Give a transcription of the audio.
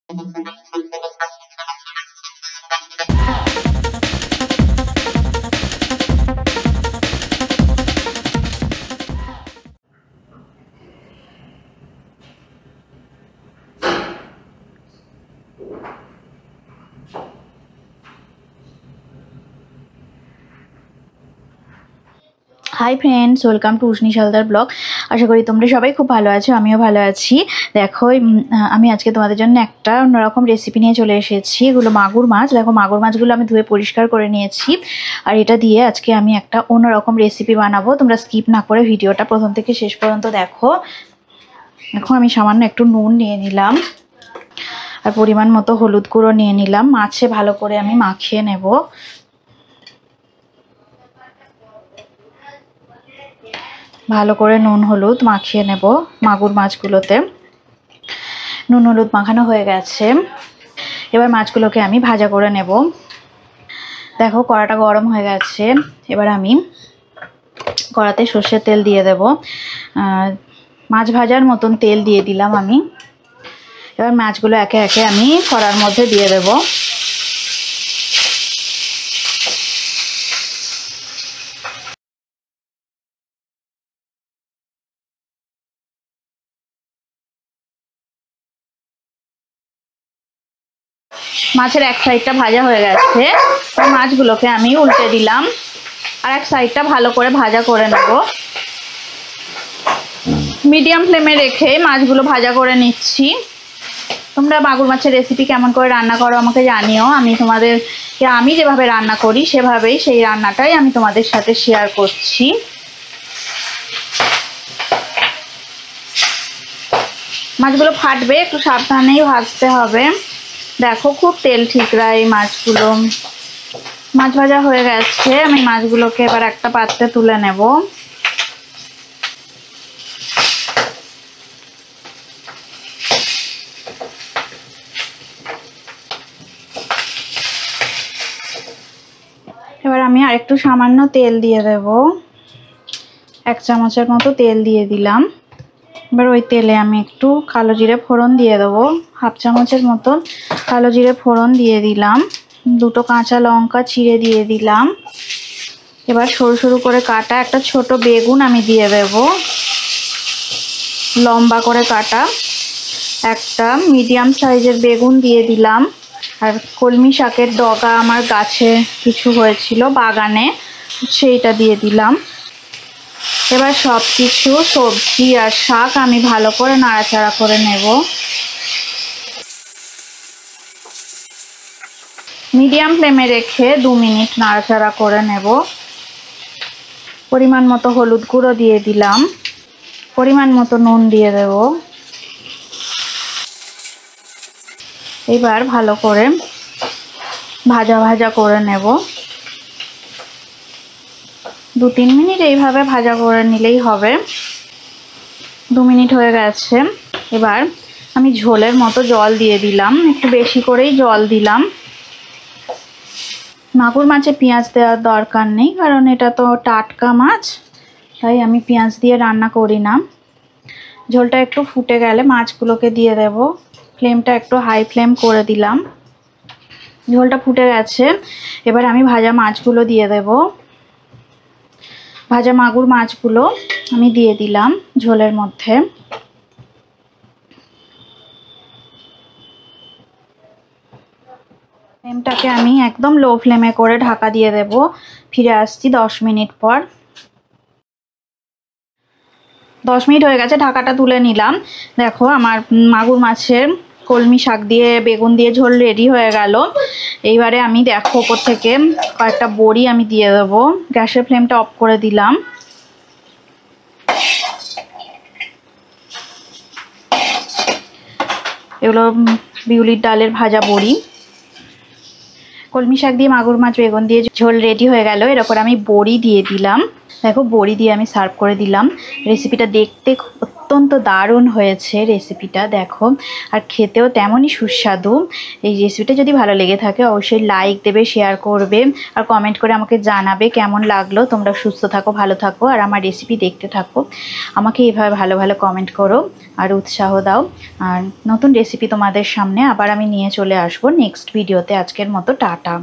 High friends, welcome to Ushni Saldar blog. आशा करी तुम्हारा सबाई खूब भालो आछो, आमिओ भालो आछि। देखो आमी आजके तुम्हादेर जन्य एकटा अन्यरकम रेसिपि निये चले एसेछि। एगुलो मागुर माछ। देखो मागुर माछगुलो आमी धुए परिष्कार करे नियेछि और एटा दिये आजके आमी एकटा अन्यरकम रेसिपि बानाबो। तोमरा स्किप ना करे भिडियोटा प्रथम थेके शेष पर्यन्त देखो। देखो आमी सामान्य एकटु नुन निये निलाम और परिमाण मतो हलुद गुঁড়ো निये निलाम। माछे भालो करे आमी माखिये नेब। ভালো করে নুন হলুদ মাখিয়ে নেব মাগুর মাছগুলোতে। নুন হলুদ মাখানো হয়ে গেছে, এবার মাছগুলোকে আমি ভাজা করে নেব। দেখো কড়াটা গরম হয়ে গেছে, এবার আমি কড়াতে সরষের তেল দিয়ে দেব। মাছ ভাজার মতন তেল দিয়ে দিলাম আমি। এবার মাছগুলো একে একে আমি কড়ার মধ্যে দিয়ে দেব। মাছের এক সাইডটা ভাজা হয়ে গেছে, মাছগুলোকে আমি উল্টে দিলাম আর এক সাইডটা ভালো করে ভাজা করে নেব। মিডিয়াম ফ্লেমে রেখে মাছগুলো ভাজা করে নিচ্ছি। তোমরা মাগুর মাছের রেসিপি কেমন করে রান্না করো আমাকে জানিও। আমি যেভাবে রান্না করি সেভাবেই সেই রান্নাটাই আমি তোমাদের সাথে শেয়ার করছি। মাছগুলো ফাটবে, একটু সাবধানেই ভাজতে হবে। দেখো খুব তেল ঠিকরা এই মাছগুলো। মাছ ভাজা হয়ে গেছে, আমি মাছগুলোকে এবার একটা পাত্রে তুলে নেব। এবার আমি আরেকটু সামান্য তেল দিয়ে দেব। 1 চামচের মতো তেল দিয়ে দিলাম। এবার ওই তেলে আমি একটু কালো জিরে ফোড়ন দিয়ে দেবো। 1/2 চামচের মতো কালো জিরে ফোড়ন দিয়ে দিলাম। 2টো কাঁচা লঙ্কা চিড়ে দিয়ে দিলাম। এবার সরু সরু করে কাটা একটা ছোট বেগুন আমি দিয়ে দেব, লম্বা করে কাটা। একটা মিডিয়াম সাইজের বেগুন দিয়ে দিলাম। আর কলমি শাকের ডগা আমার গাছে কিছু হয়েছিল বাগানে, সেইটা দিয়ে দিলাম। এবার সব কিছু সবজি আর শাক আমি ভালো করে নাড়াচাড়া করে নেব। মিডিয়াম ফ্লেমে রেখে 2 মিনিট নাড়াচাড়া করে নেব। পরিমাণ মতো হলুদ গুঁড়ো দিয়ে দিলাম, পরিমাণ মতো নুন দিয়ে দেব। এবার ভালো করে ভাজা ভাজা করে নেব। 2-3 মিনিট এইভাবে ভাজা করে নিলেই হবে। 2 মিনিট হয়ে গেছে, এবার আমি ঝোলের মতো জল দিয়ে দিলাম। একটু বেশি করেই জল দিলাম। মাগুর মাছে পেঁয়াজ দেওয়ার দরকার নেই, কারণ এটা তো টাটকা মাছ, তাই আমি পেঁয়াজ দিয়ে রান্না করি না। ঝোলটা একটু ফুটে গেলে মাছগুলোকে দিয়ে দেব। ফ্লেমটা একটু হাই ফ্লেম করে দিলাম। ঝোলটা ফুটে গেছে, এবার আমি ভাজা মাছগুলো দিয়ে দেব। ভাজা মাগুর মাছগুলো আমি দিয়ে দিলাম ঝোলের মধ্যে। ফ্লেমটাকে আমি একদম লো ফ্লেমে করে ঢাকা দিয়ে দেব। ফিরে আসছি 10 মিনিট পর। 10 মিনিট হয়ে গেছে, ঢাকাটা তুলে নিলাম। দেখো আমার মাগুর মাছের কলমি শাক দিয়ে বেগুন দিয়ে ঝোল রেডি হয়ে গেল। এইবারে আমি দেখো ওপর থেকে কয়েকটা বড়ি আমি দিয়ে দেবো। গ্যাসের ফ্লেমটা অফ করে দিলাম। এগুলো বিউলির ডালের ভাজা বড়ি। কলমি শাক দিয়ে মাগুর মাছ বেগুন দিয়ে ঝোল রেডি হয়ে গেল। এর উপর আমি বড়ি দিয়ে দিলাম। দেখো বড়ি দিয়ে আমি সার্ভ করে দিলাম। রেসিপিটা দেখতে অত্যন্ত দারুণ হয়েছে রেসিপিটা, দেখো। আর খেতেও তেমনই সুস্বাদু। এই রেসিপিটা যদি ভালো লেগে থাকে অবশ্যই লাইক দেবে, শেয়ার করবে আর কমেন্ট করে আমাকে জানাবে কেমন লাগলো। তোমরা সুস্থ থাকো, ভালো থাকো আর আমার রেসিপি দেখতে থাকো। আমাকে এইভাবে ভালো ভালো কমেন্ট করো আর উৎসাহ দাও। আর নতুন রেসিপি তোমাদের সামনে আবার আমি নিয়ে চলে আসবো নেক্সট ভিডিওতে। আজকের মতো টাটা।